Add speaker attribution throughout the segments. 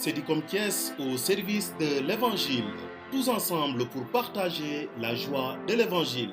Speaker 1: Sedicom Thiès au service de l'Évangile. Tous ensemble pour partager la joie de l'Évangile.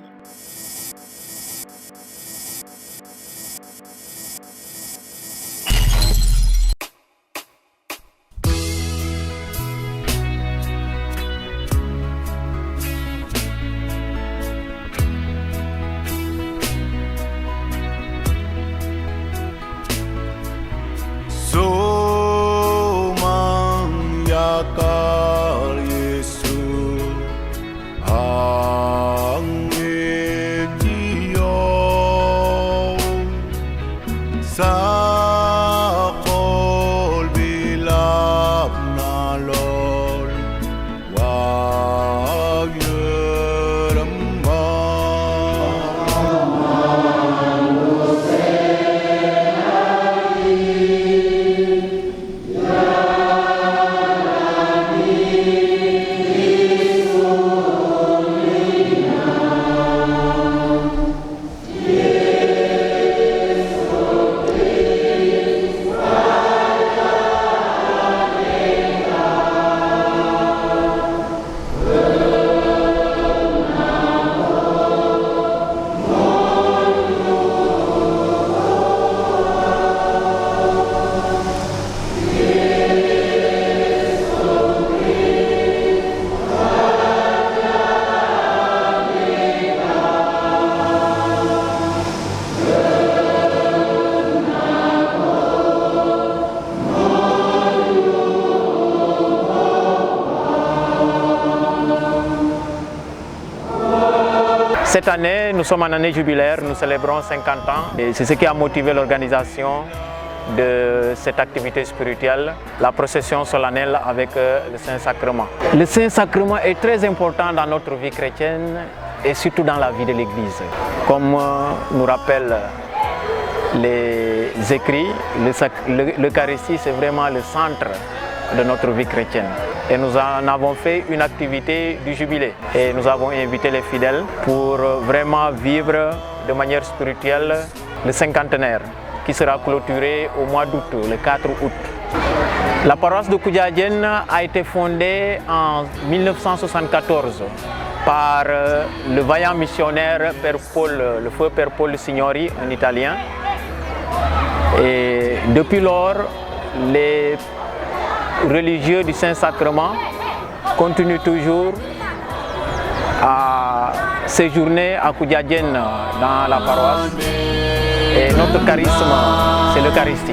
Speaker 2: Cette année, nous sommes en année jubilaire, nous célébrons 50 ans et c'est ce qui a motivé l'organisation de cette activité spirituelle, la procession solennelle avec le Saint-Sacrement. Le Saint-Sacrement est très important dans notre vie chrétienne et surtout dans la vie de l'Église. Comme nous rappellent les écrits, l'Eucharistie c'est vraiment le centre de notre vie chrétienne. Et nous en avons fait une activité du jubilé. Et nous avons invité les fidèles pour vraiment vivre de manière spirituelle le cinquantenaire qui sera clôturé au mois d'août, le 4 août. La paroisse de Koudjadjen a été fondée en 1974 par le vaillant missionnaire Père Paul, le feu Père Paul Signori, un Italien. Et depuis lors, les religieux du Saint-Sacrement continuent toujours à séjourner à Koudjadjen dans la paroisse. Et notre charisme, c'est l'Eucharistie.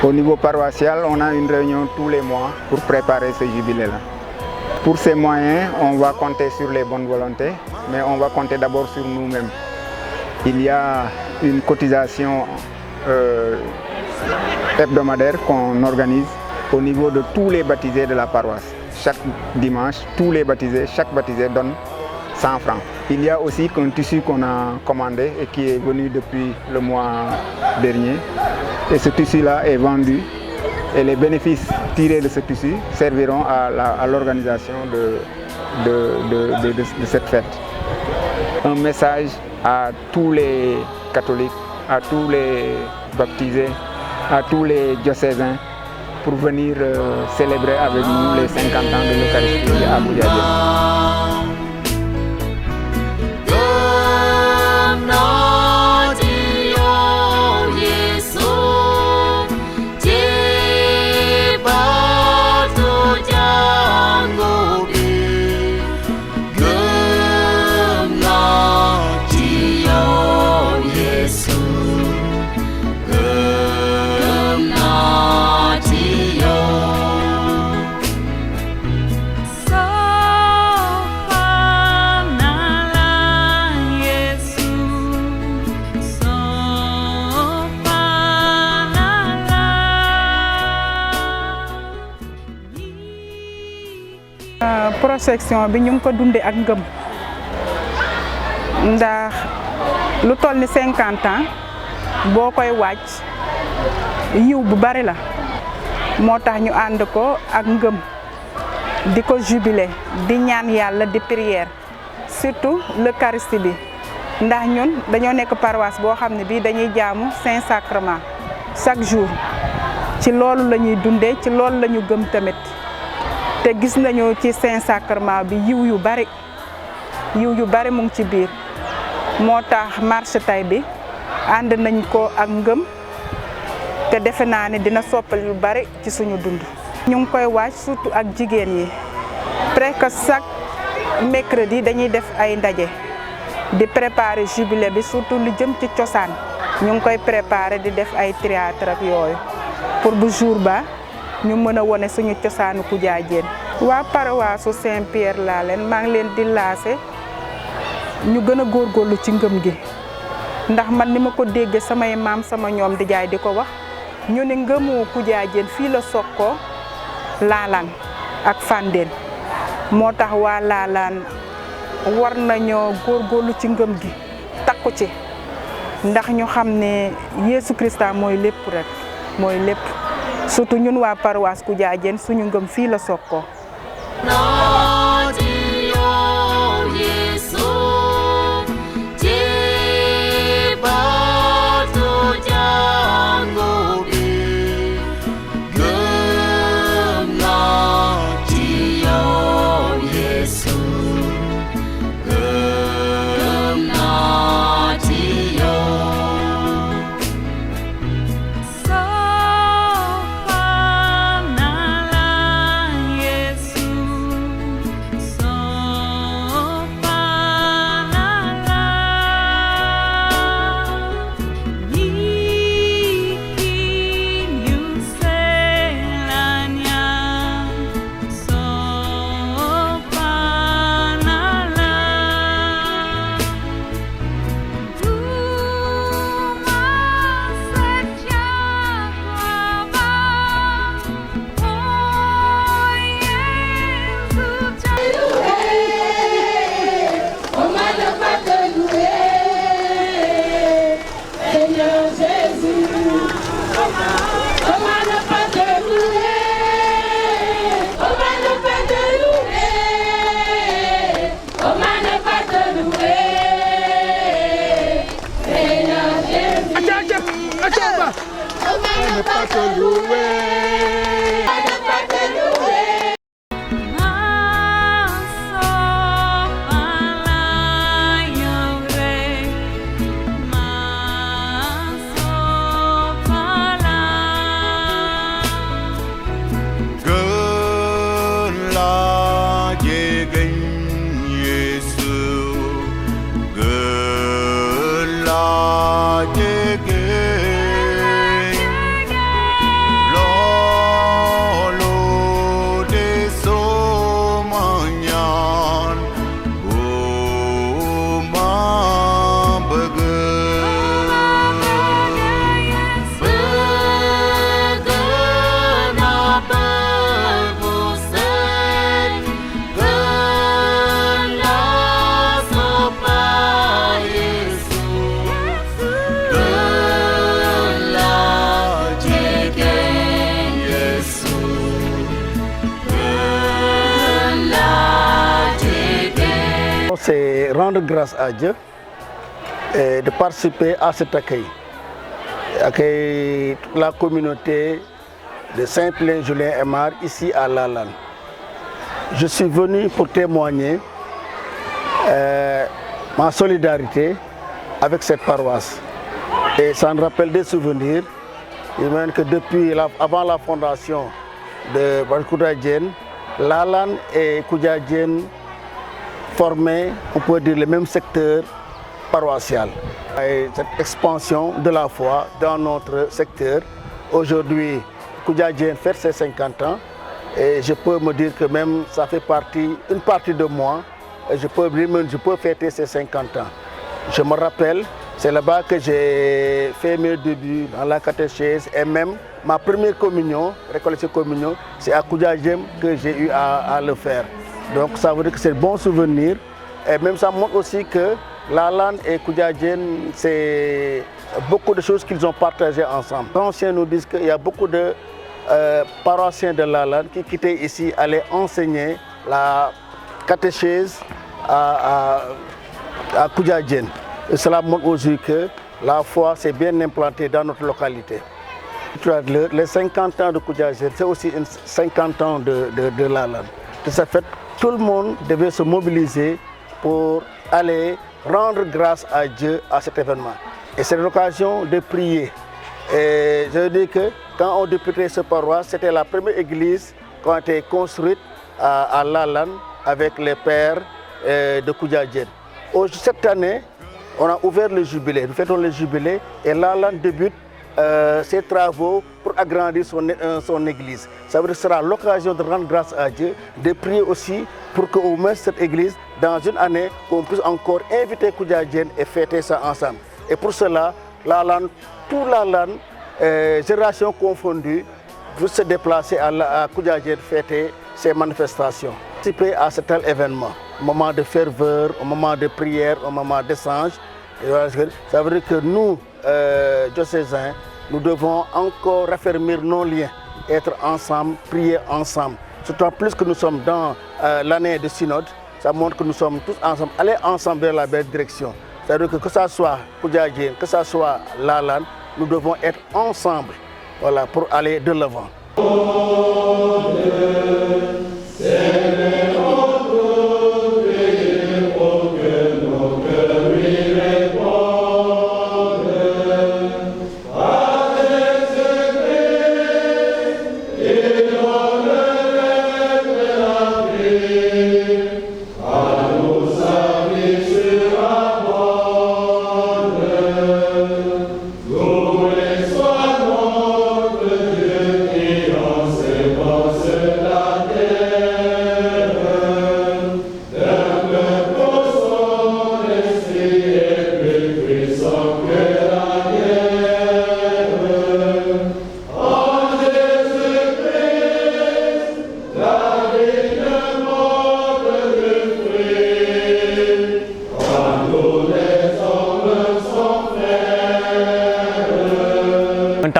Speaker 3: Au niveau paroissial, on a une réunion tous les mois pour préparer ce jubilé-là. Pour ces moyens, on va compter sur les bonnes volontés, mais on va compter d'abord sur nous-mêmes. Il y a une cotisation hebdomadaire qu'on organise au niveau de tous les baptisés de la paroisse. Chaque dimanche, tous les baptisés, chaque baptisé donne 100 francs. Il y a aussi un tissu qu'on a commandé et qui est venu depuis le mois dernier. Et ce tissu-là est vendu et les bénéfices tirés de ce tissu serviront à l'organisation de cette fête. Un message à tous les catholiques, à tous les baptisés, à tous les diocésains pour venir célébrer avec nous les 50 ans de l'Eucharistie à Boudjadien.
Speaker 4: Procession bi ñu ngi ko dundee ak ngëm ndax lu toll ni 50 ans boo koy wàcc yiw bu bari la moo tax ñu ànd ko ak ngëm di ko jubilé di ñaan yàlla di prière surtout l'Eucharistie bi ndax ñun dañoo nekk paroisse boo xam ne bii dañuy jaamu Saint-Sacrement chaque jour ci loolu la ñuy dundee ci loolu la ñu gëm tamit. te gis nañu ci Saint-Sacrement bi yiw yu bari mu ngi ci biir moo tax marche tay bi ànd nañ ko ak ngëm te defe naa ne dina soppali lu bari ci suñu dund. ñu ngi koy waaj surtout ak jigéen yi presque chaque mercredi dañuy def ay ndaje di préparer jubilé bi surtout lu jëm ci cosaan ñu ngi koy préparer di def ay théâtre ak yooyu pour bu jour ba ñu mën a wone suñu cosaanu Koudiadiène. waa paroisse Saint-Pierre laa leen maa ngi leen di laase ñu gën a góorgóorlu ci ngëm gi ndax man ni ma ko déggee samay maam sama ñoom di jaay di ko wax ñu ne ngëmu Koudiadiène fii la sokkoo Laalaan ak Fandène moo tax waa Laalaan war nañoo góorgóorlu ci ngëm gi takku ci ndax ñu xam ne Yeesu Krista mooy lépp rek mooy lépp. surtout ñun waa paroisse Koudiadiène suñu ngëm fii la sokkoo.
Speaker 5: Lord c'est rendre grâce à Dieu et de participer à cet accueil. Accueillir toute la communauté de Saint-Plein-Julien-Aymar ici à Lalane. Je suis venu pour témoigner ma solidarité avec cette paroisse. Et ça me rappelle des souvenirs. Et même que depuis avant la fondation de Koudiadjen, Lalane et Koudiadjen formaient, on peut dire, le même secteur paroissial. Et cette expansion de la foi dans notre secteur, aujourd'hui, Koudiadjen fête ses 50 ans et je peux me dire que même ça fait une partie de moi et je peux fêter ces 50 ans. Je me rappelle, c'est là-bas que j'ai fait mes débuts dans la catéchèse et même ma première communion, récollection communion, c'est à Koudiadjen que j'ai eu à le faire. Donc ça veut dire que c'est un bon souvenir et même ça montre aussi que Lalane et Koudiadjen, c'est beaucoup de choses qu'ils ont partagées ensemble. Les anciens nous disent qu'il y a beaucoup de paroissiens de Lalane qui quittaient ici, allaient enseigner la catéchèse à Koudiadjen. Et cela montre aussi que la foi s'est bien implantée dans notre localité. Les 50 ans de Koudiadjen, c'est aussi 50 ans de Lalane. De ce fait, tout le monde devait se mobiliser pour aller rendre grâce à Dieu à cet événement. Et c'est l'occasion de prier. Et je dis que quand on débutait ce paroisse, c'était la première église qui a été construite à Lalane avec les pères de Koudiadjen. Cette année, on a ouvert le jubilé. Nous fêtons le jubilé et Lalane débute ses travaux pour agrandir son église. Ça veut dire que ce sera l'occasion de rendre grâce à Dieu, de prier aussi pour qu'au moins cette église, dans une année, on puisse encore inviter Koudiadjen et fêter ça ensemble. Et pour cela, Lalane, tout Lalane, génération confondue, veut se déplacer à Koudiadjen fêter ces manifestations. Participer à cet événement, au moment de ferveur, au moment de prière, au moment d'échange. Ça veut dire que nous, diocésains, nous devons encore raffermir nos liens, être ensemble, prier ensemble. Surtout plus que nous sommes dans l'année de synode, ça montre que nous sommes tous ensemble, aller ensemble vers la belle direction. C'est-à-dire que ce soit Koudiadjen, que ce soit Lalane, nous devons être ensemble, voilà, pour aller de l'avant.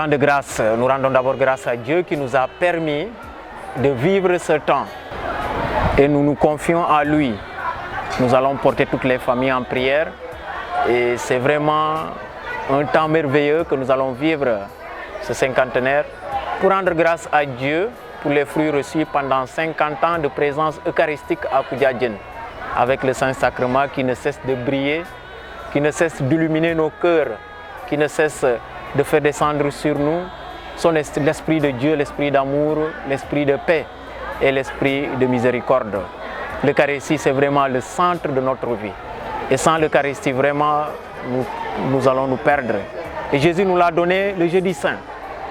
Speaker 2: De grâce, nous rendons d'abord grâce à Dieu qui nous a permis de vivre ce temps et nous nous confions à lui. Nous allons porter toutes les familles en prière et c'est vraiment un temps merveilleux que nous allons vivre ce cinquantenaire pour rendre grâce à Dieu pour les fruits reçus pendant 50 ans de présence eucharistique à Koudiadjen avec le Saint-Sacrement qui ne cesse de briller, qui ne cesse d'illuminer nos cœurs, qui ne cesse de faire descendre sur nous l'Esprit de Dieu, l'Esprit d'amour, l'Esprit de paix et l'Esprit de miséricorde. L'Eucharistie, c'est vraiment le centre de notre vie. Et sans l'Eucharistie, vraiment, nous allons nous perdre. Et Jésus nous l'a donné le jeudi saint.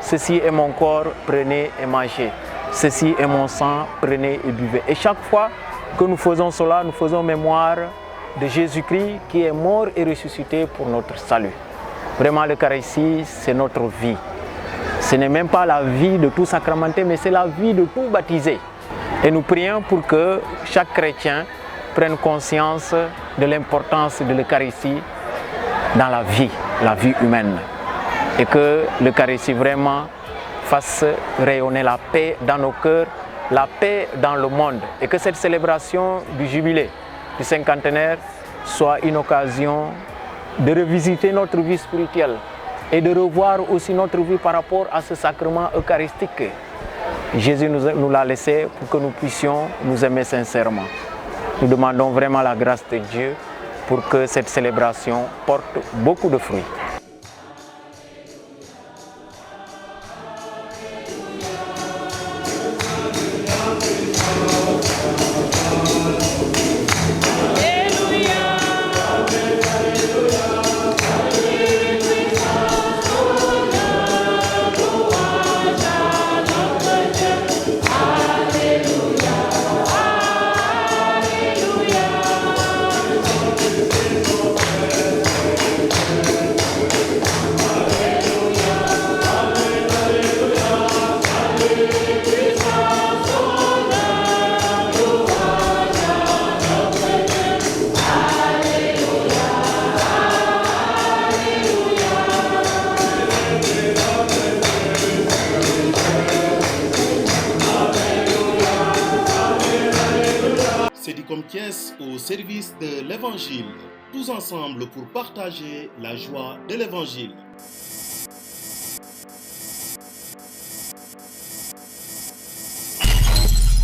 Speaker 2: Ceci est mon corps, prenez et mangez. Ceci est mon sang, prenez et buvez. Et chaque fois que nous faisons cela, nous faisons mémoire de Jésus-Christ qui est mort et ressuscité pour notre salut. Vraiment, l'Eucharistie, c'est notre vie. Ce n'est même pas la vie de tout sacramenté, mais c'est la vie de tout baptisé. Et nous prions pour que chaque chrétien prenne conscience de l'importance de l'Eucharistie dans la vie humaine. Et que l'Eucharistie vraiment fasse rayonner la paix dans nos cœurs, la paix dans le monde. Et que cette célébration du jubilé du cinquantenaire soit une occasion de revisiter notre vie spirituelle et de revoir aussi notre vie par rapport à ce sacrement eucharistique. Jésus nous l'a laissé pour que nous puissions nous aimer sincèrement. Nous demandons vraiment la grâce de Dieu pour que cette célébration porte beaucoup de fruits.
Speaker 1: C'est comme pièce au service de l'Évangile, tous ensemble pour partager la joie de l'Évangile.